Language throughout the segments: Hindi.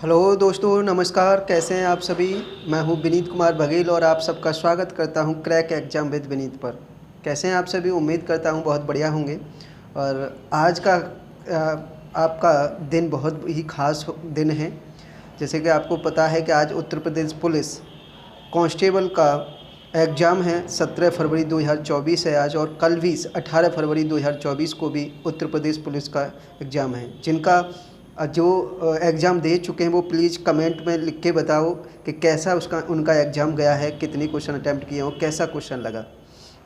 हेलो दोस्तों, नमस्कार। कैसे हैं आप सभी। मैं हूं विनीत कुमार बघेल और आप सबका स्वागत करता हूं क्रैक एग्जाम विद विनीत पर। कैसे हैं आप सभी। उम्मीद करता हूं बहुत बढ़िया होंगे। और आज का आपका दिन बहुत ही खास दिन है। जैसे कि आपको पता है कि आज उत्तर प्रदेश पुलिस कांस्टेबल का एग्ज़ाम है। 17 फरवरी 2024 है आज, और कल भी 18 फरवरी 2024 को भी उत्तर प्रदेश पुलिस का एग्ज़ाम है। जिनका जो एग्ज़ाम दे चुके हैं वो प्लीज़ कमेंट में लिख के बताओ कि कैसा उनका एग्ज़ाम गया है, कितने क्वेश्चन अटैम्प्ट किए हो, कैसा क्वेश्चन लगा,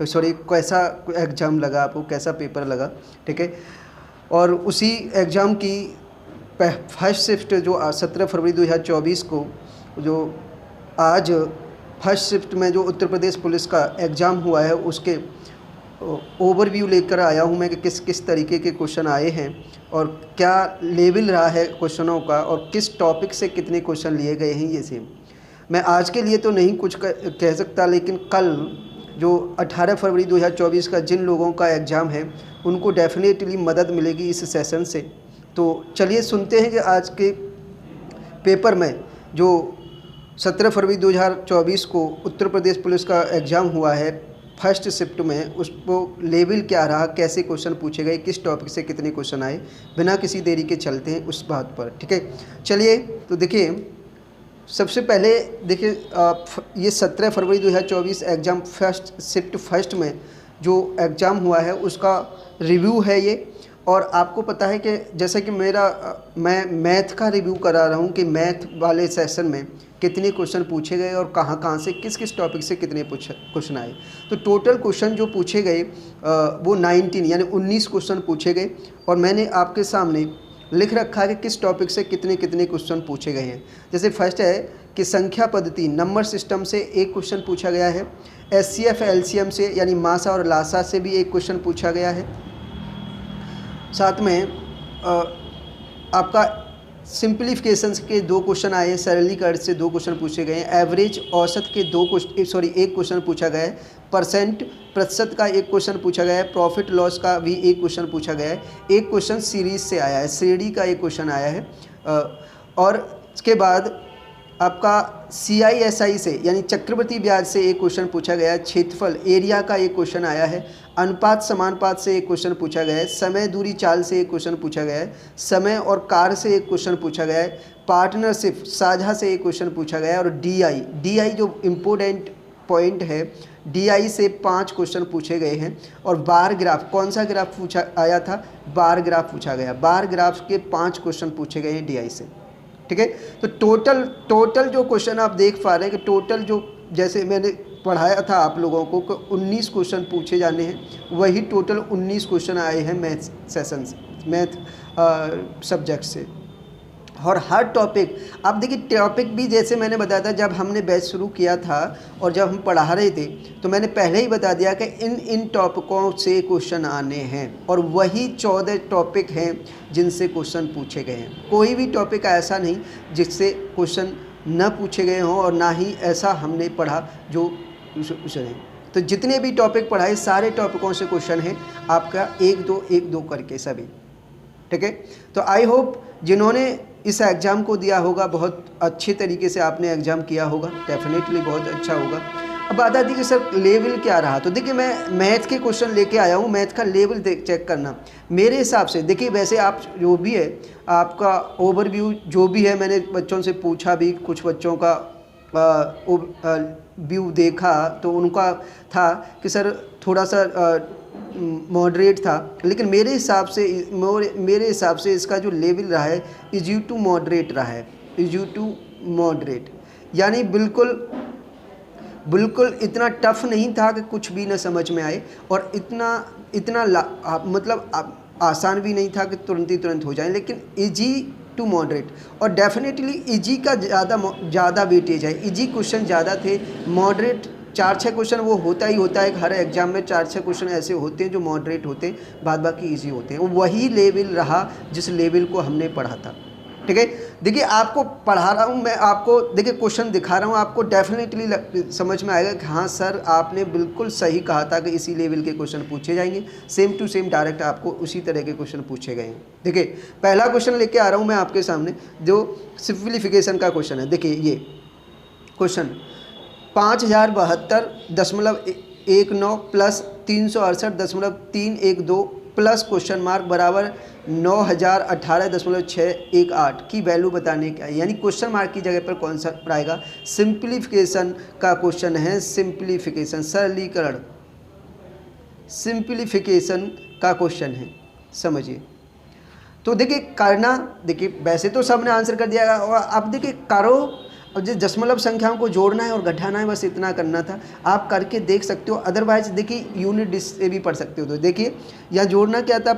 सॉरी कैसा एग्ज़ाम लगा आपको, कैसा पेपर लगा। ठीक है। और उसी एग्ज़ाम की फर्स्ट शिफ्ट जो 17 फरवरी 2024 को जो आज फर्स्ट शिफ्ट में जो उत्तर प्रदेश पुलिस का एग्ज़ाम हुआ है उसके ओवरव्यू लेकर आया हूं मैं कि किस किस तरीके के क्वेश्चन आए हैं और क्या लेवल रहा है क्वेश्चनों का और किस टॉपिक से कितने क्वेश्चन लिए गए हैं। ये सेम मैं आज के लिए तो नहीं कुछ कह सकता, लेकिन कल जो 18 फरवरी 2024 का जिन लोगों का एग्ज़ाम है उनको डेफिनेटली मदद मिलेगी इस सेशन से। तो चलिए सुनते हैं कि आज के पेपर में जो 17 फरवरी 2024 को उत्तर प्रदेश पुलिस का एग्ज़ाम हुआ है फर्स्ट शिफ्ट में, उसको लेवल क्या रहा, कैसे क्वेश्चन पूछे गए, किस टॉपिक से कितने क्वेश्चन आए। बिना किसी देरी के चलते हैं उस बात पर। ठीक है, चलिए। तो देखिए, सबसे पहले देखिए ये 17 फरवरी 2024 एग्ज़ाम फर्स्ट शिफ्ट फर्स्ट में जो एग्ज़ाम हुआ है उसका रिव्यू है ये। और आपको पता है कि जैसे कि मैं मैथ का रिव्यू करा रहा हूँ कि मैथ वाले सेशन में कितने क्वेश्चन पूछे गए और कहाँ कहाँ से किस किस टॉपिक से कितने क्वेश्चन आए। तो टोटल क्वेश्चन जो पूछे गए वो 19 यानी 19 क्वेश्चन पूछे गए। और मैंने आपके सामने लिख रखा है कि किस टॉपिक से कितने कितने क्वेश्चन पूछे गए हैं। जैसे फर्स्ट है कि संख्या पद्धति नंबर सिस्टम से एक क्वेश्चन पूछा गया है। एचसीएफ एलसीएम से यानी मासा और लासा से भी एक क्वेश्चन पूछा गया है। साथ में आपका सिंप्लीफिकेशंस के 2 क्वेश्चन आए, सरलीकरण से 2 क्वेश्चन पूछे गए हैं। एवरेज औसत के एक क्वेश्चन पूछा गया है। प्रतिशत का एक क्वेश्चन पूछा गया है। प्रॉफिट लॉस का भी एक क्वेश्चन पूछा गया है। एक क्वेश्चन सीरीज से आया है, श्रेणी का एक क्वेश्चन आया है। और इसके बाद आपका CISI से यानी चक्रवृद्धि ब्याज से एक क्वेश्चन पूछा गया है। क्षेत्रफल एरिया का एक क्वेश्चन आया है। अनुपात समानुपात से एक क्वेश्चन पूछा गया है। समय दूरी चाल से एक क्वेश्चन पूछा गया है। समय और कार से एक क्वेश्चन पूछा गया है। पार्टनरशिप साझा से एक क्वेश्चन पूछा गया है। और DI जो इम्पोर्टेंट पॉइंट है, DI से 5 क्वेश्चन पूछे गए हैं। और बार ग्राफ, कौन सा ग्राफ पूछा आया था, बार ग्राफ पूछा गया। बार ग्राफ के 5 क्वेश्चन पूछे गए हैं DI से। ठीक है। तो टोटल जो क्वेश्चन आप देख पा रहे हैं कि टोटल जो जैसे मैंने पढ़ाया था आप लोगों को कि 19 क्वेश्चन पूछे जाने हैं, वही टोटल 19 क्वेश्चन आए हैं मैथ सेशन से, मैथ सब्जेक्ट से। और हर टॉपिक आप देखिए, टॉपिक भी जैसे मैंने बताया था जब हमने बैच शुरू किया था और जब हम पढ़ा रहे थे तो मैंने पहले ही बता दिया कि इन टॉपिकों से क्वेश्चन आने हैं। और वही 14 टॉपिक हैं जिनसे क्वेश्चन पूछे गए हैं। कोई भी टॉपिक ऐसा नहीं जिससे क्वेश्चन न पूछे गए हों, और ना ही ऐसा हमने पढ़ा जो नहीं। तो जितने भी टॉपिक पढ़ाए सारे टॉपिकों से क्वेश्चन हैं आपका 1-2 करके सभी। ठीक है। तो आई होप जिन्होंने इस एग्ज़ाम को दिया होगा बहुत अच्छे तरीके से आपने एग्ज़ाम किया होगा, डेफिनेटली बहुत अच्छा होगा। अब बात आती है कि सर लेवल क्या रहा। तो देखिए, मैं मैथ के क्वेश्चन लेके आया हूँ, मैथ का लेवल चेक करना मेरे हिसाब से। देखिए, वैसे आप जो भी है आपका ओवरव्यू जो भी है, मैंने बच्चों से पूछा भी, कुछ बच्चों का व्यू देखा तो उनका था कि सर थोड़ा सा मॉडरेट था। लेकिन मेरे हिसाब से इसका जो लेवल रहा है इज़ टू मॉडरेट रहा है। इज़ टू मॉडरेट यानी बिल्कुल इतना टफ नहीं था कि कुछ भी ना समझ में आए, और मतलब आसान भी नहीं था कि तुरंत हो जाए, लेकिन इजी टू मॉडरेट। और डेफिनेटली इजी का ज़्यादा वेटेज है। इजी क्वेश्चन ज़्यादा थे, मॉडरेट 4-6 क्वेश्चन वो होता ही होता है। हर एग्जाम में 4-6 क्वेश्चन ऐसे होते हैं जो मॉडरेट होते हैं, बाद बाकी इजी होते हैं। वही लेवल रहा जिस लेवल को हमने पढ़ा था। ठीक है। देखिए आपको पढ़ा रहा हूँ मैं, आपको देखिए क्वेश्चन दिखा रहा हूँ, आपको डेफिनेटली समझ में आएगा कि हाँ सर आपने बिल्कुल सही कहा था कि इसी लेवल के क्वेश्चन पूछे जाएंगे, सेम टू सेम डायरेक्ट आपको उसी तरह के क्वेश्चन पूछे गए हैं। देखिए पहला क्वेश्चन लेके आ रहा हूँ मैं आपके सामने, जो सिंप्लीफिकेशन का क्वेश्चन है। देखिए ये question 5072.19 plus 368.312 plus question mark बराबर 9018.618 की वैल्यू बताने का है। यानी क्वेश्चन मार्क की जगह पर कौन सा आएगा, सिंप्लीफिकेशन का क्वेश्चन है। सिंप्लीफिकेशन सरलीकरण, सिंप्लीफिकेशन का क्वेश्चन है, समझिए। तो देखिए करना, देखिए वैसे तो सबने आंसर कर दिया और अब देखिए करो, और जो दशमलव संख्याओं को जोड़ना है और घटाना है, बस इतना करना था। आप करके देख सकते हो, अदरवाइज देखिए यूनिट डिजिट से भी पढ़ सकते हो। तो देखिए यहाँ जोड़ना क्या था,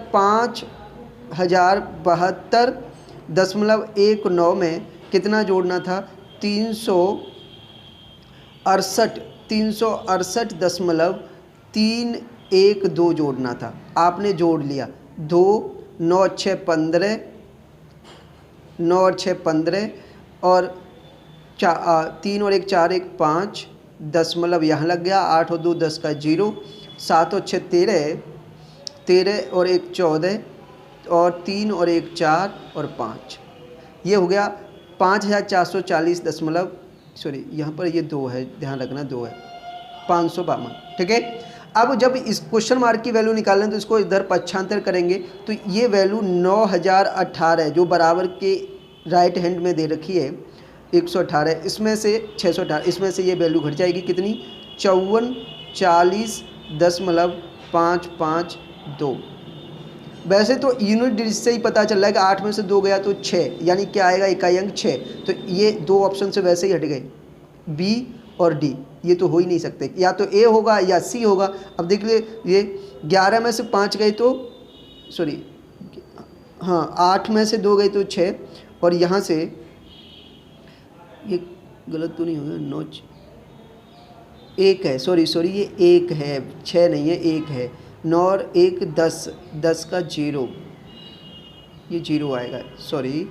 5072.19 में कितना जोड़ना था, 368.312 जोड़ना था। आपने जोड़ लिया, 2 9 6 15, 9 और 6 15 और 3 और 1 4 1 5 दशमलव यहाँ लग गया, 8 और 2 10 का 0, 7 और 6 13, 13 और 1 14 और 3 और 1 4 और 5, ये हो गया 5440 दशमलव, सॉरी यहाँ पर ये 2 है, ध्यान रखना 2 है, 552। ठीक है। अब जब इस क्वेश्चन मार्क की वैल्यू निकालें तो इसको इधर पक्षांतर करेंगे तो ये वैल्यू 9018 है, जो बराबर के राइट हैंड में दे रखी है 118, इसमें से 618, इसमें से ये वैल्यू घट जाएगी कितनी, 5440.552। वैसे तो यूनिट डिजिट से ही पता चल रहा है कि 8 में से 2 गया तो 6, यानी क्या आएगा, इकाई अंक 6। तो ये 2 ऑप्शन से वैसे ही हट गए, बी और डी, ये तो हो ही नहीं सकते, या तो ए होगा या सी होगा। अब देख लिए ये 11 में से 5 गए तो, सॉरी हाँ 8 में से 2 गए तो 6, और यहाँ से ये गलत तो नहीं होगा, 9 1 है, सॉरी ये 1 है, 6 नहीं है 1 है, 9 और 1 10, 10 का 0, ये 0 आएगा, सॉरी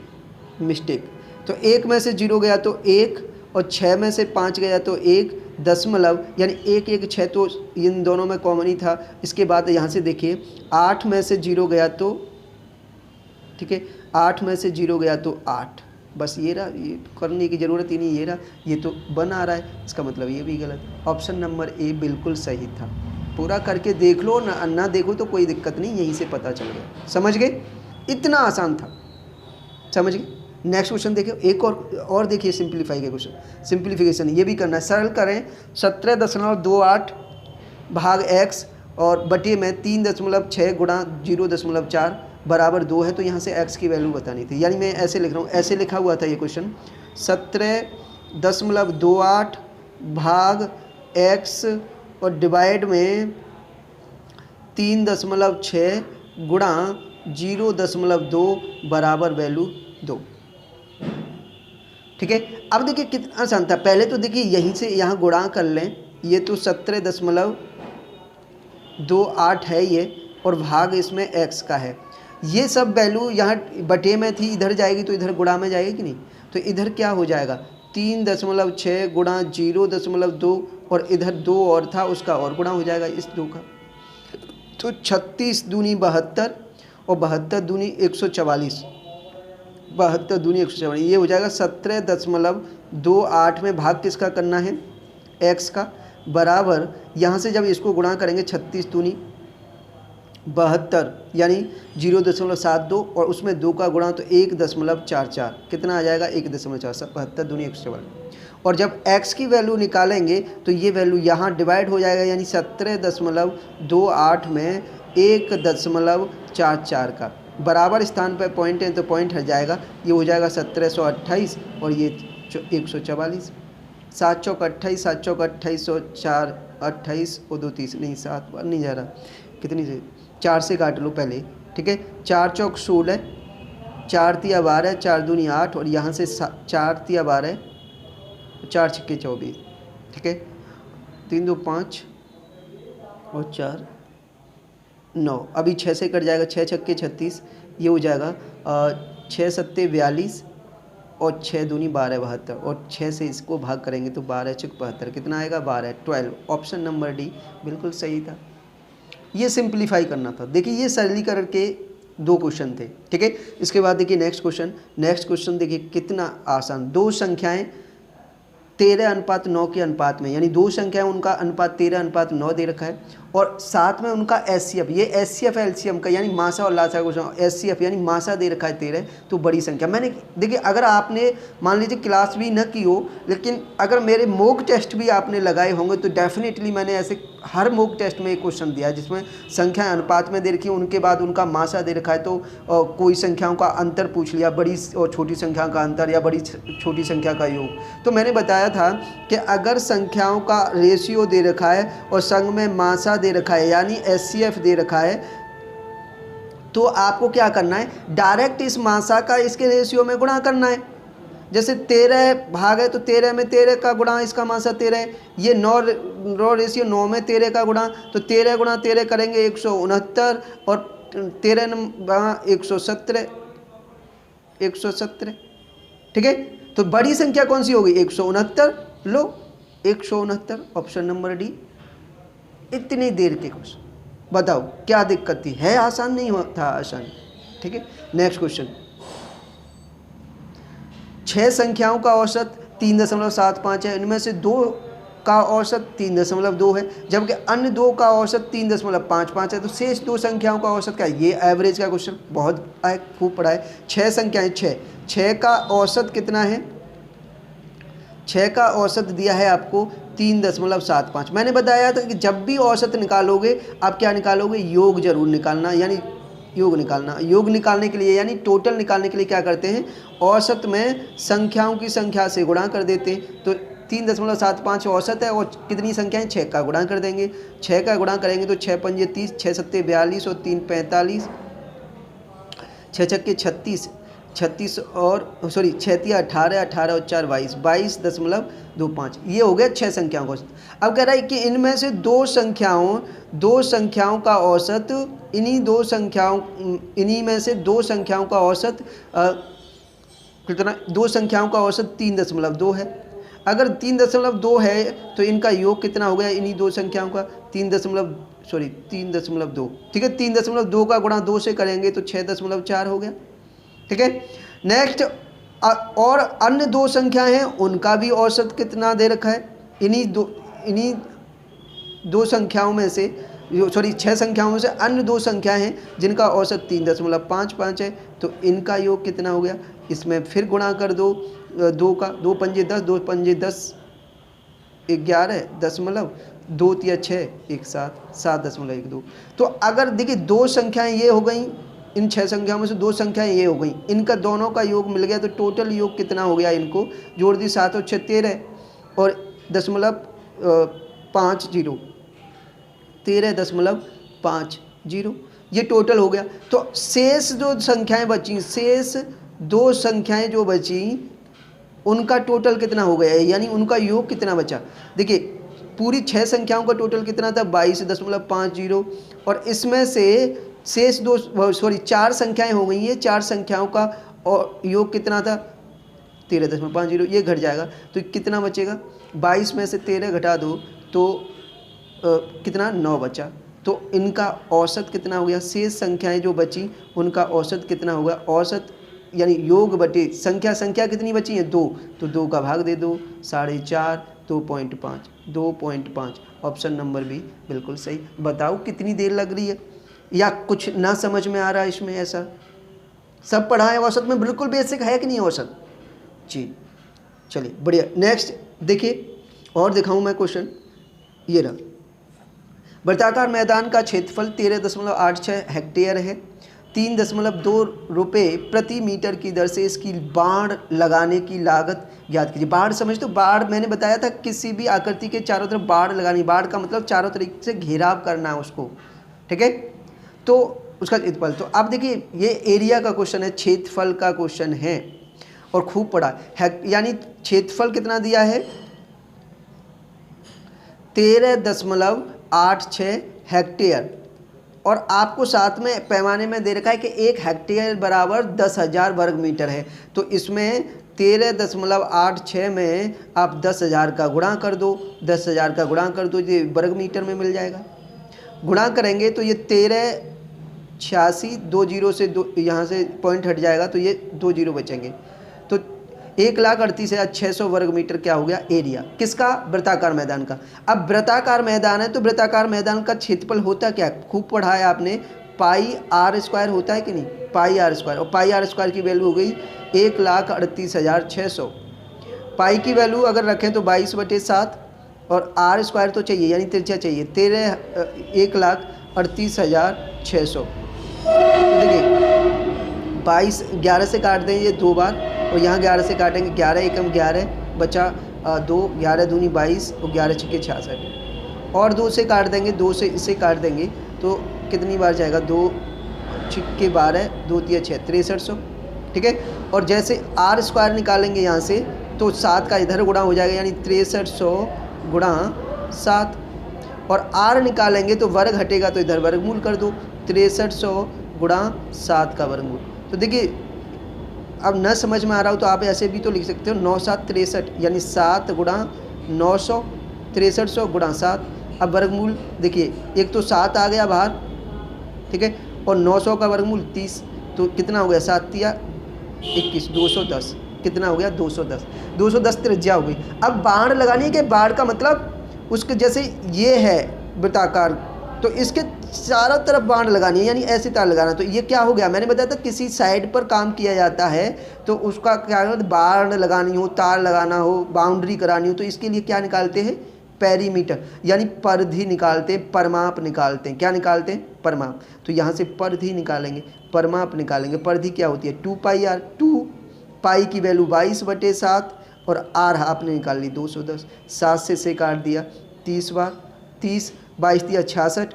मिस्टेक। तो 1 में से 0 गया तो 1, और 6 में से 5 गया तो 1 दशमलव, यानी 1 1 6 तो इन दोनों में कॉमन ही था। इसके बाद यहाँ से देखिए 8 में से 0 गया तो, ठीक है 8 में से 0 गया तो 8, बस ये रहा, ये करने की ज़रूरत ही नहीं, ये रहा, ये तो बन आ रहा है, इसका मतलब ये भी गलत। ऑप्शन नंबर ए बिल्कुल सही था। पूरा करके देख लो ना देखो तो कोई दिक्कत नहीं, यहीं से पता चल गया, समझ गए, इतना आसान था, समझ गए। नेक्स्ट क्वेश्चन देखिए, एक और देखिए सिंप्लीफाई के क्वेश्चन, सिंप्लीफिकेशन ये भी करना है, सरल करें। 17.28 भाग x और बटे में 3.6 गुणा 0.4 बराबर 2 है, तो यहाँ से x की वैल्यू बतानी थी। यानी मैं ऐसे लिख रहा हूँ, ऐसे लिखा हुआ था ये क्वेश्चन, 17.28 भाग x और डिवाइड में 3.6 गुणा 0.2 बराबर वैल्यू 2। ठीक है। अब देखिए कितना आसान था, पहले तो देखिए यहीं से यहाँ गुणा कर लें, ये तो 17.28 है ये, और भाग इसमें x का है। ये सब वैल्यू यहाँ बटे में थी, इधर जाएगी तो इधर गुणा में जाएगी कि नहीं, तो इधर क्या हो जाएगा 3.6 गुणा 0.2, और इधर 2 और था उसका और गुणा हो जाएगा इस 2 का, तो 36 दूनी 72 और 72 दूनी 144, 72 दूनी 144, ये हो जाएगा 17.28 में भाग किसका करना है, x का, बराबर यहाँ से जब इसको गुणा करेंगे 36 दूनी 72 यानी 0.72, और उसमें 2 का गुणा तो 1.44, कितना आ जाएगा 1.4, 72 दूनी 144। और जब x की वैल्यू निकालेंगे तो ये वैल्यू यहाँ डिवाइड हो जाएगा, यानी 17.28 में 1.44 का बराबर स्थान पर पॉइंट है तो पॉइंट हट जाएगा, ये हो जाएगा 1728 और ये 144, 7 चौक 28, 7 चौक 28, 4 28 और 2 30, नहीं 7 बार नहीं जा रहा, कितनी से 4 से काट लो पहले, ठीक है, 4 चौक 16, 4 तिया 12, 4 दूनी 8, और यहाँ से 4 तिया 12, 4 छक्के 24, ठीक है, 3 2 5 और 4 9, अभी 6 से कट जाएगा, 6 छक्के 36, ये हो जाएगा 6 सत्ते 42 और 6 दूनी 12 72 और 6 से इसको भाग करेंगे तो 12 चुक 72 कितना आएगा 12 12। ऑप्शन नंबर डी बिल्कुल सही था। ये सिंप्लीफाई करना था। देखिए ये सरलीकरण के 2 क्वेश्चन थे, ठीक है। इसके बाद देखिए नेक्स्ट क्वेश्चन देखिए कितना आसान। दो संख्याएं 13:9 के अनुपात में, यानी दो संख्याएं उनका अनुपात 13:9 दे रखा है और साथ में उनका एचसीएफ, ये एचसीएफ एलसीएम का यानी मासा और लासा का क्वेश्चन, एचसीएफ यानी मासा दे रखा है 13, तो बड़ी संख्या। मैंने देखिए अगर आपने मान लीजिए क्लास भी न की हो, लेकिन अगर मेरे मॉक टेस्ट भी आपने लगाए होंगे तो डेफिनेटली मैंने ऐसे हर मॉक टेस्ट में एक क्वेश्चन दिया है जिसमें संख्या अनुपात में दे रखी है, उनके बाद उनका मासा दे रखा है, तो कोई संख्याओं का अंतर पूछ लिया, बड़ी और छोटी संख्या का अंतर या बड़ी छोटी संख्या का योग। तो मैंने बताया था कि अगर संख्याओं का रेशियो दे रखा है और संग में मासा दे रखा है यानी एचसीएफ दे रखा है, तो आपको क्या करना है, डायरेक्ट इस मासा का इसके रेशियो में गुणा करना है। जैसे 13 भाग है तो 13 में 13 का गुणा इसका मासा 13 है। ये 9 रेशियो 9 में 13 का गुणा, तो 13 गुणा 13 करेंगे 169 और 13 117 117, ठीक है। तो बड़ी संख्या कौन सी होगी 169, लो 169 ऑप्शन नंबर डी। इतनी देर के क्वेश्चन बताओ क्या दिक्कत थी, है आसान नहीं था आसान, ठीक है। नेक्स्ट क्वेश्चन, 6 संख्याओं का औसत 3.75 है, इनमें से 2 का औसत 3.2 है जबकि अन्य 2 का औसत 3.55 है, तो शेष 2 संख्याओं का औसत क्या है। ये एवरेज का क्वेश्चन बहुत खूब पढ़ा है। 6 संख्याएं, 6 का औसत कितना है, 6 का औसत दिया है आपको 3.75। मैंने बताया था कि जब भी औसत निकालोगे आप क्या निकालोगे, योग जरूर निकालना, यानी योग निकालना। योग निकालने के लिए यानी टोटल निकालने के लिए क्या करते हैं, औसत में संख्याओं की संख्या से गुणा कर देते हैं। तो 3.75 औसत है और कितनी संख्याएं, 6 का गुणा कर देंगे। 6 का गुणा करेंगे तो 6 पंजे 30, 6 सत्ते 42 और 3 45, 6 छक्के 36, 36 और 6 तिया 18, 18 और 4 22, 22.25। ये हो गया 6 संख्याओं का औसत। अब कह रहा है कि इनमें से 2 संख्याओं का औसत, इन्हीं में से 2 संख्याओं का औसत कितना, 2 संख्याओं का औसत 3.2 है। अगर 3.2 है तो इनका योग कितना हो गया, इन्हीं 2 संख्याओं का 3.2, ठीक है। 3.2 का गुणा 2 से करेंगे तो 6.4 हो गया, ठीक है। नेक्स्ट, और अन्य 2 संख्याएं हैं उनका भी औसत कितना दे रखा है, इन्हीं दो संख्याओं में से 6 संख्याओं में से अन्य 2 संख्याएं हैं जिनका औसत 3.55 है, तो इनका योग कितना हो गया, इसमें फिर गुणा कर दो 2 का, 2 पंजे 10, 2 पंजे 10 11, 2 तिया 6 1 7.12। तो अगर देखिए 2 संख्याएं ये हो गई, इन 6 संख्याओं में से 2 संख्याएं ये हो गई, इनका दोनों का योग मिल गया, तो टोटल योग कितना हो गया, इनको जोड़ दी 7 और 6 13 और 0.50, 13.50, ये टोटल हो गया। तो शेष जो संख्याएं बची, शेष 2 संख्याएं जो बची उनका टोटल कितना हो गया, यानी उनका योग कितना बचा। देखिए पूरी 6 संख्याओं का टोटल कितना था 22.50 और इसमें से शेष 4 संख्याएं हो गई हैं, 4 संख्याओं का और योग कितना था 13.50, ये घट जाएगा तो कितना बचेगा, 22 में से 13 घटा दो तो कितना 9 बचा। तो इनका औसत कितना हो गया, शेष संख्याएं जो बची उनका औसत कितना होगा, औसत यानी योग बटे संख्या कितनी बची है 2, तो 2 का भाग दे दो 4.5, 2.5 ऑप्शन नंबर बी बिल्कुल सही। बताओ कितनी देर लग रही है या कुछ ना समझ में आ रहा है इसमें, ऐसा सब पढ़ा है औसत में, बिल्कुल बेसिक है कि नहीं औसत जी। चलिए बढ़िया। नेक्स्ट देखिए और दिखाऊं मैं क्वेश्चन, ये रहा। वृत्ताकार मैदान का क्षेत्रफल 13.86 हेक्टेयर है। 3.2 रुपये प्रति मीटर की दर से इसकी बाढ़ लगाने की लागत ज्ञात कीजिए। बाढ़ समझ, तो बाढ़ मैंने बताया था किसी भी आकृति के चारों तरफ बाढ़ लगानी, बाढ़ का मतलब चारों तरीके से घेराव करना है उसको, ठीक है। तो उसका क्षेत्रफल, तो आप देखिए ये एरिया का क्वेश्चन है, क्षेत्रफल का क्वेश्चन है और खूब पढ़ा है। यानी क्षेत्रफल कितना दिया है 13.86 हेक्टेयर, और आपको साथ में पैमाने में दे रखा है कि 1 हेक्टेयर बराबर 10,000 वर्ग मीटर है। तो इसमें 13.86 में आप 10,000 का गुणा कर दो, 10,000 का गुणा कर दो, ये वर्ग मीटर में मिल जाएगा। गुणा करेंगे तो ये 1386, 2 जीरो से दो यहाँ से पॉइंट हट जाएगा तो ये 2 जीरो बचेंगे। तो 1,38,600 वर्ग मीटर क्या हो गया एरिया किसका, वृत्ताकार मैदान का। अब वृत्ताकार मैदान है तो वृत्ताकार मैदान का क्षेत्रफल होता क्या, खूब पढ़ा है आपने, पाई आर स्क्वायर होता है कि नहीं, पाई आर स्क्वायर। और पाई आर स्क्वायर की वैल्यू हो गई 1,38,600। पाई की वैल्यू अगर रखें तो 22/7 और आर स्क्वायर तो चाहिए यानी त्रिज्या चाहिए 1,38,600। देखिए 22 11 से काट दें ये 2 बार और यहाँ 11 से काटेंगे, 11 एकम 11 बचा 2, 11 दूनी 22 और 11 छक्के 66 और 2 से काट देंगे, 2 से इसे काट देंगे तो कितनी बार जाएगा, 2 छक्के 12, 2 तिया 6, 6300। ठीक है, और जैसे आर स्क्वायर निकालेंगे यहाँ से तो 7 का इधर गुणा हो जाएगा यानी 6300 गुणा 7 और आर निकालेंगे तो वर्ग हटेगा तो इधर वर्गमूल कर दो, 6300 गुणा 7 का वर्गमूल। तो देखिए अब न समझ में आ रहा हो तो आप ऐसे भी तो लिख सकते हो 9 7 63 यानी 7 गुणा 900, 6300 गुणा 7। अब वर्गमूल देखिए एक तो 7 आ गया बाहर, ठीक है, और 900 का वर्गमूल 30 तो कितना हो गया 7 तिया 21, 210 कितना हो गया 210, 210 त्रिज्या हो गई। अब बाण लगानी है कि बाण का मतलब उसके जैसे ये है वृत्ताकार तो इसके चारों तरफ बाण लगानी है यानी ऐसे तार लगाना। तो ये क्या हो गया, मैंने बताया था किसी साइड पर काम किया जाता है तो उसका क्या बाण लगानी हो, तार लगाना हो, बाउंड्री करानी हो तो इसके लिए क्या निकालते हैं, पेरीमीटर यानी परिधि निकालते हैं, परमाप निकालते हैं। क्या निकालते हैं, परमाप। तो यहाँ से परिधि निकालेंगे, परमाप निकालेंगे। परिधि क्या होती है 2 पाई आर, 2 पाई की वैल्यू 22/7 और आर आपने निकाल ली 210, 7 से काट दिया 30 बार, 30 22 दिया 66,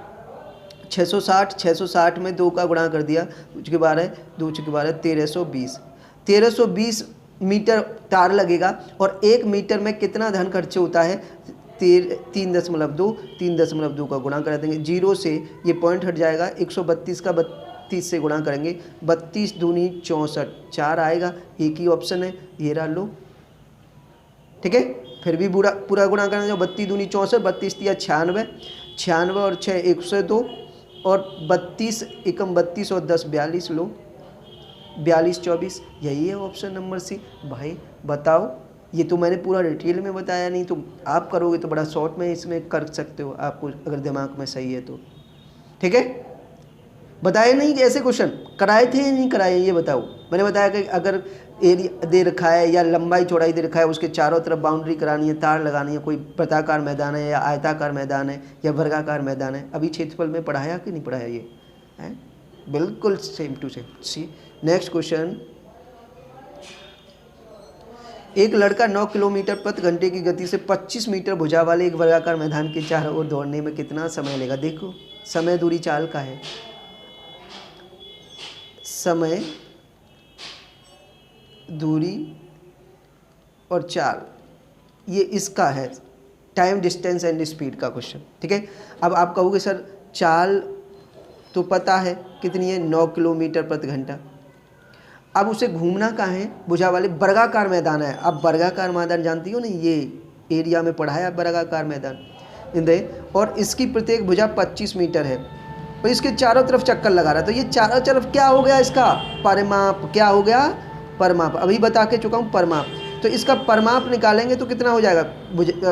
660, 660 में 2 का गुणा कर दिया 2 के 12, 2 के 12 1320, 1320 मीटर तार लगेगा और 1 मीटर में कितना धन खर्च होता है 3.2, 3.2 का गुणा कर देंगे, 0 से ये पॉइंट हट जाएगा, 132 का 32 से गुणा करेंगे, 32 दूनी 64, 4 आएगा, एक ही ऑप्शन है ये रहा लो। ठीक है, फिर भी पूरा गुणा करना जो 32 दूनी 64, 32 तिया 96, 96 और 6 102 और 32 एकम 32 और 10 42 लो, 42 24 यही है ऑप्शन नंबर सी। भाई बताओ, ये तो मैंने पूरा डिटेल में बताया नहीं, तो आप करोगे तो बड़ा शॉर्ट में इसमें कर सकते हो आपको अगर दिमाग में सही है तो। ठीक है, बताए नहीं कि ऐसे क्वेश्चन कराए थे या नहीं कराए ये बताओ। मैंने बताया कि अगर एरिया दे रखा है या लंबाई चौड़ाई दे रखा है उसके चारों तरफ बाउंड्री करानी है, तार लगानी है, कोई वृत्ताकार मैदान है या आयताकार मैदान है या वर्गाकार मैदान है, अभी क्षेत्रफल में पढ़ाया कि नहीं पढ़ाया ये है, बिल्कुल same to same. See next question, एक लड़का 9 किलोमीटर प्रति घंटे की गति से 25 मीटर भुजा वाले एक वर्गाकार मैदान के चारों ओर दौड़ने में कितना समय लेगा। देखो समय दूरी चाल का है, समय दूरी और चाल ये इसका है, टाइम डिस्टेंस एंड स्पीड का क्वेश्चन। ठीक है, अब आप कहोगे सर चाल तो पता है कितनी है 9 किलोमीटर प्रति घंटा, अब उसे घूमना कहाँ है, भुजा वाले वर्गाकार मैदान है। अब वर्गाकार मैदान जानती हो ना, ये एरिया में पढ़ा है वर्गाकार मैदान इंदे, और इसकी प्रत्येक भुजा 25 मीटर है और इसके चारों तरफ चक्कर लगा रहा है। तो ये चारों तरफ क्या हो गया इसका परमाप, क्या हो गया परमाप, अभी बता के चुका हूँ परमाप। तो इसका परमाप निकालेंगे तो कितना हो जाएगा,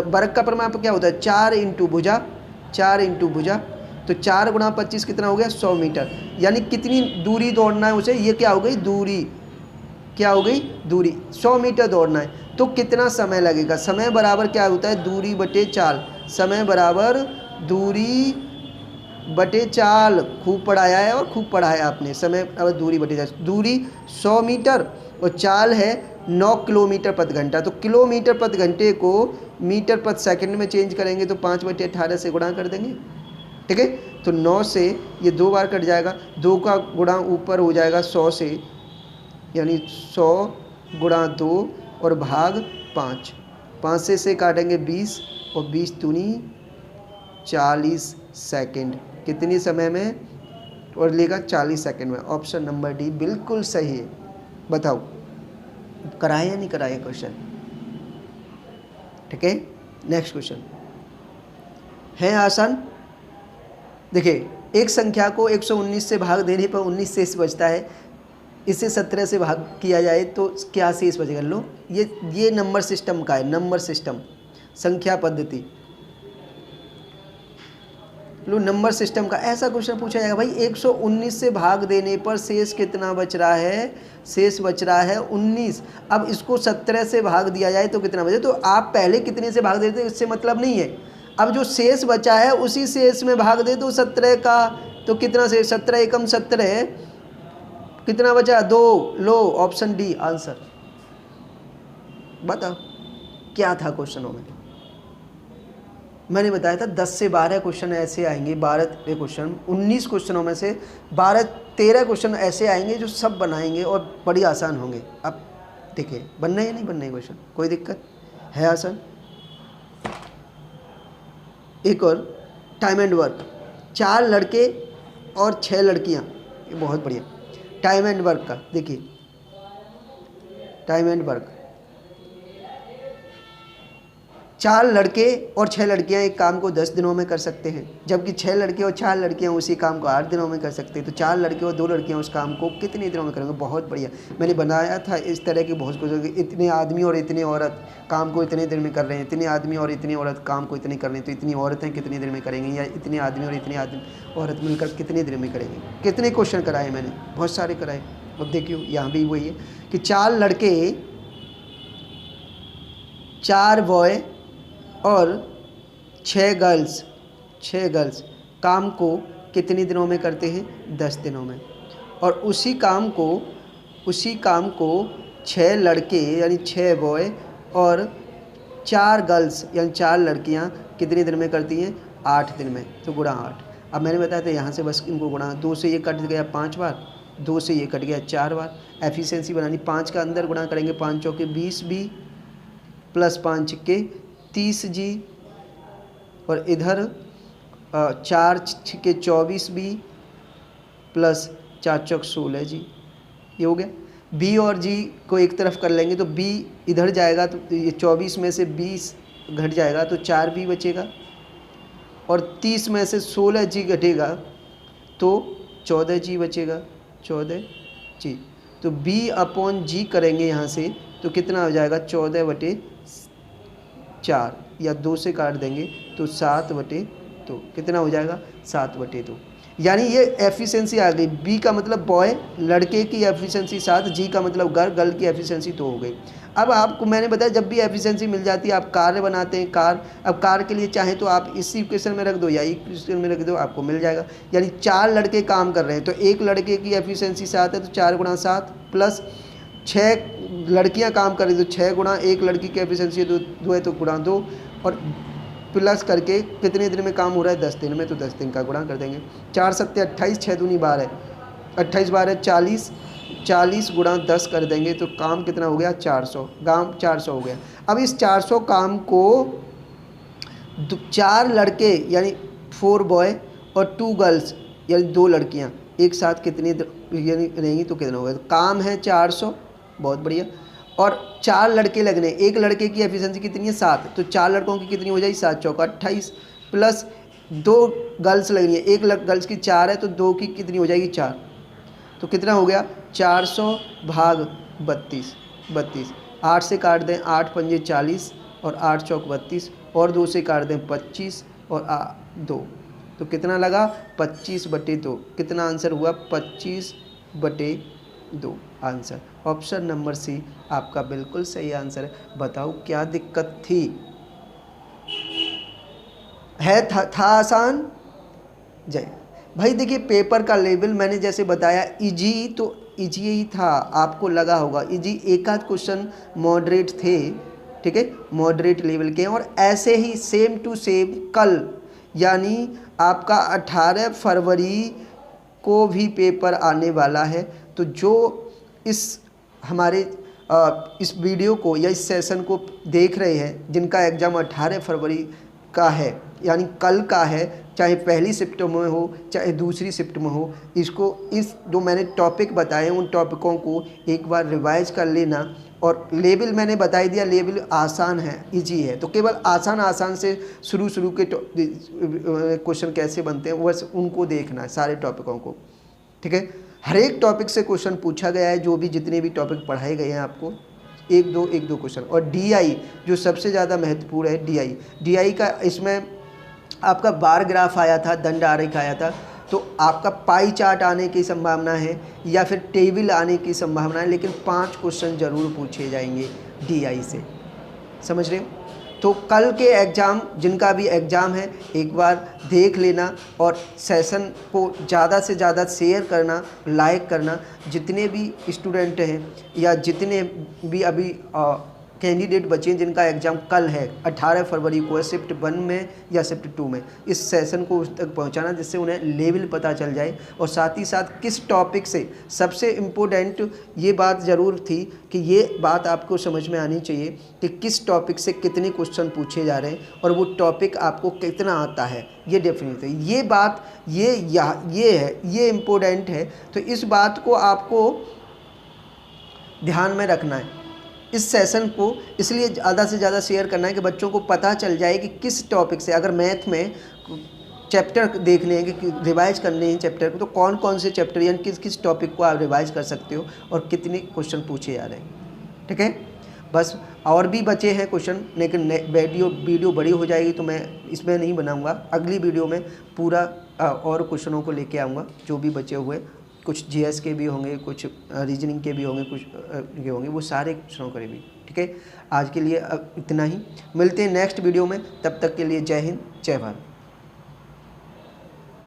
वर्ग का परमाप क्या होता है 4 इंटू भुजा, 4 इंटू भुजा, तो 4 गुणा 25 कितना हो गया 100 मीटर, यानी कितनी दूरी दौड़ना है उसे, ये क्या हो गई दूरी, क्या हो गई दूरी 100 मीटर दौड़ना है। तो कितना समय लगेगा, समय बराबर क्या होता है दूरी बटे चाल, समय बराबर दूरी बटे चाल। खूब पढ़ाया है और खूब पढ़ा है आपने, समय बराबर दूरी बटे चाल, दूरी 100 मीटर और चाल है 9 किलोमीटर प्रति घंटा। तो किलोमीटर प्रति घंटे को मीटर प्रति सेकंड में चेंज करेंगे तो 5/18 से गुणा कर देंगे। ठीक है, तो 9 से ये 2 बार कट जाएगा, 2 का गुणा ऊपर हो जाएगा 100 से, यानी 100 गुणा 2 और भाग 5, 5 से काटेंगे 20 और 20 दूनी 40 सेकंड, कितनी समय में और लेगा 40 सेकंड में। ऑप्शन नंबर डी बिल्कुल सही है। बताओ कराए या नहीं कराए क्वेश्चन? ठीक है, नेक्स्ट क्वेश्चन है आसान। देखिए, एक संख्या को 119 से भाग देने पर 19 शेष बचता है। इसे 17 से भाग किया जाए तो क्या शेष बचेगा? लो, ये नंबर सिस्टम का है, नंबर सिस्टम, संख्या पद्धति। लो, नंबर सिस्टम का ऐसा क्वेश्चन पूछा जाएगा भाई 119 से भाग देने पर शेष कितना बच रहा है? शेष बच रहा है 19। अब इसको 17 से भाग दिया जाए तो कितना बचे? तो आप पहले कितने से भाग देते, इससे मतलब नहीं है। अब जो शेष बचा है उसी शेष में भाग दे तो 17 का, तो कितना शेष? 17 एकम 17, कितना बचा? 2। लो, ऑप्शन डी आंसर। बताओ क्या था क्वेश्चनों में? मैंने बताया था 10 से 12 क्वेश्चन ऐसे आएंगे, 12 क्वेश्चन, 19 क्वेश्चनों में से 12-13 क्वेश्चन ऐसे आएंगे जो सब बनाएंगे और बड़ी आसान होंगे। अब देखिए बनना है या नहीं बनना है क्वेश्चन, कोई दिक्कत है? आसान। एक और टाइम एंड वर्क, 4 लड़के और 6 लड़कियां, ये बहुत बढ़िया। टाइम एंड वर्क का देखिए, टाइम एंड वर्क, 4 लड़के और 6 लड़कियां एक काम को 10 दिनों में कर सकते हैं, जबकि 6 लड़के और 4 लड़कियां उसी काम को 8 दिनों में कर सकते हैं। तो 4 लड़के और 2 लड़कियां उस काम को कितने दिनों में करेंगे? बहुत बढ़िया, मैंने बनाया था इस तरह की बहुत कुछ। इतने आदमी और इतनी औरत काम को इतने दिन में कर रहे हैं, इतने आदमी और इतनी औरत काम को इतने कर रहे हैं, तो इतनी औरतें कितने दिन में करेंगी, या इतने आदमी और इतनी औरत मिलकर कितने दिन में करेंगे? कितने क्वेश्चन कराए मैंने? बहुत सारे कराए। अब देखियो यहाँ भी वही है कि 4 लड़के, 4 बॉय और 6 गर्ल्स काम को कितने दिनों में करते हैं? 10 दिनों में। और उसी काम को 6 लड़के यानी 6 बॉय और 4 गर्ल्स यानी 4 लड़कियां कितने दिन में करती हैं? 8 दिन में। तो गुणा 8। अब मैंने बताया था यहाँ से बस इनको गुणा, 2 से ये कट गया 5 बार, 2 से ये कट गया 4 बार। एफिशिएंसी बनानी, 5 का अंदर गुणा करेंगे, 5 चौके 20 भी प्लस 5 के 30 जी, और इधर 4 के 24 बी प्लस 4 चौक 16 जी। ये हो गया। बी और जी को एक तरफ कर लेंगे तो बी इधर जाएगा तो ये 24 में से 20 घट जाएगा तो 4 बी बचेगा, और 30 में से 16 जी घटेगा तो 14 जी बचेगा, 14 जी। तो बी अपॉन जी करेंगे यहाँ से तो कितना हो जाएगा? 14/4, या 2 से काट देंगे तो 7/2। कितना हो जाएगा? 7/2। यानी ये एफिशिएंसी आ गई। बी का मतलब बॉय, लड़के की एफिशिएंसी 7, जी का मतलब गर्ल की एफिशिएंसी 2 हो गई। अब आपको मैंने बताया जब भी एफिशिएंसी मिल जाती है आप कार्य बनाते हैं, कार। अब कार के लिए चाहे तो आप इसी इक्वेशन में रख दो या इक्वेशन में रख दो, आपको मिल जाएगा। यानी 4 लड़के काम कर रहे हैं तो एक लड़के की एफिशिएंसी 7 है तो 4 × 7, प्लस 6 लड़कियां काम कर रही तो 6 गुणा, एक लड़की की एफिशिएंसी 2 है तो गुणा 2, और प्लस करके कितने दिन में काम हो रहा है? 10 दिन में, तो 10 दिन का गुणा कर देंगे। 4 7 28, 6 दूनी 12, 28 12 40, 40 गुणा 10 कर देंगे तो काम कितना हो गया? 400। काम 400 हो गया। अब इस 400 काम को 4 लड़के यानी 4 बॉय और 2 गर्ल्स यानी 2 लड़कियां एक साथ कितनी यानी रहेंगी तो कितना होगा? तो काम है 400, बहुत बढ़िया। और 4 लड़के लगने, एक लड़के की एफिशिएंसी कितनी है? 7, तो 4 लड़कों की कितनी हो जाएगी? 7 चौका 28, प्लस 2 गर्ल्स लगनी है, एक गर्ल्स की 4 है तो 2 की कितनी हो जाएगी? 4। तो कितना हो गया? 400/32, 8 से काट दें 8 पंजे 40 और 8 चौक 32, और 2 से काट दें 25 और 2, तो कितना लगा? 25/2। कितना आंसर हुआ? 25/2 आंसर। ऑप्शन नंबर सी आपका बिल्कुल सही आंसर है। बताओ क्या दिक्कत थी? था आसान? जय भाई। देखिए पेपर का लेवल मैंने जैसे बताया इजी, तो इजी ही था, आपको लगा होगा इजी। एक आध क्वेश्चन मॉडरेट थे, ठीक है, मॉडरेट लेवल के। और ऐसे ही सेम टू सेम कल यानी आपका 18 फरवरी को भी पेपर आने वाला है। तो जो इस हमारे इस वीडियो को या इस सेशन को देख रहे हैं जिनका एग्ज़ाम 18 फरवरी का है यानी कल का है, चाहे पहली शिफ्ट में हो चाहे दूसरी शिफ्ट में हो, इसको इस जो मैंने टॉपिक बताए उन टॉपिकों को एक बार रिवाइज कर लेना। और लेवल मैंने बता ही दिया, लेवल आसान है, इजी है, तो केवल आसान से शुरू के क्वेश्चन कैसे बनते हैं बस उनको देखना है, सारे टॉपिकों को। ठीक है, हर एक टॉपिक से क्वेश्चन पूछा गया है, जो भी जितने भी टॉपिक पढ़ाए गए हैं आपको एक दो क्वेश्चन। और डीआई जो सबसे ज़्यादा महत्वपूर्ण है, डीआई का इसमें आपका बार ग्राफ आया था, दंड आरेख आया था, तो आपका पाई चार्ट आने की संभावना है या फिर टेबल आने की संभावना है, लेकिन 5 क्वेश्चन जरूर पूछे जाएंगे डीआई से, समझ रहे हो। तो कल के एग्ज़ाम, जिनका भी एग्ज़ाम है, एक बार देख लेना और सेशन को ज़्यादा से ज़्यादा शेयर करना, लाइक करना। जितने भी स्टूडेंट हैं या जितने भी अभी कैंडिडेट बचे हैं जिनका एग्ज़ाम कल है 18 फरवरी को है, शिफ्ट 1 में या शिफ्ट 2 में, इस सेशन को उस तक पहुंचाना जिससे उन्हें लेवल पता चल जाए। और साथ ही साथ किस टॉपिक से, सबसे इम्पोर्टेंट ये बात ज़रूर थी कि ये बात आपको समझ में आनी चाहिए कि किस टॉपिक से कितने क्वेश्चन पूछे जा रहे हैं और वो टॉपिक आपको कितना आता है, ये डेफिनेट है। ये बात ये है, ये इम्पोर्टेंट है। तो इस बात को आपको ध्यान में रखना है, इस सेशन को इसलिए ज़्यादा से ज़्यादा शेयर करना है कि बच्चों को पता चल जाए कि किस टॉपिक से, अगर मैथ में चैप्टर देखने हैं कि रिवाइज करने हैं चैप्टर को, तो कौन कौन से चैप्टर यानी किस किस टॉपिक को आप रिवाइज कर सकते हो और कितने क्वेश्चन पूछे जा रहे हैं। ठीक है, बस और भी बचे हैं क्वेश्चन, लेकिन वीडियो बड़ी हो जाएगी तो मैं इसमें नहीं बनाऊँगा। अगली वीडियो में पूरा और क्वेश्चनों को लेके आऊँगा, जो भी बचे हुए, कुछ जीएस के भी होंगे, कुछ रीजनिंग के भी होंगे, कुछ के होंगे, वो सारे क्वेश्चनों करेंगे। ठीक है, आज के लिए इतना ही, मिलते हैं नेक्स्ट वीडियो में, तब तक के लिए जय हिंद, जय भारत।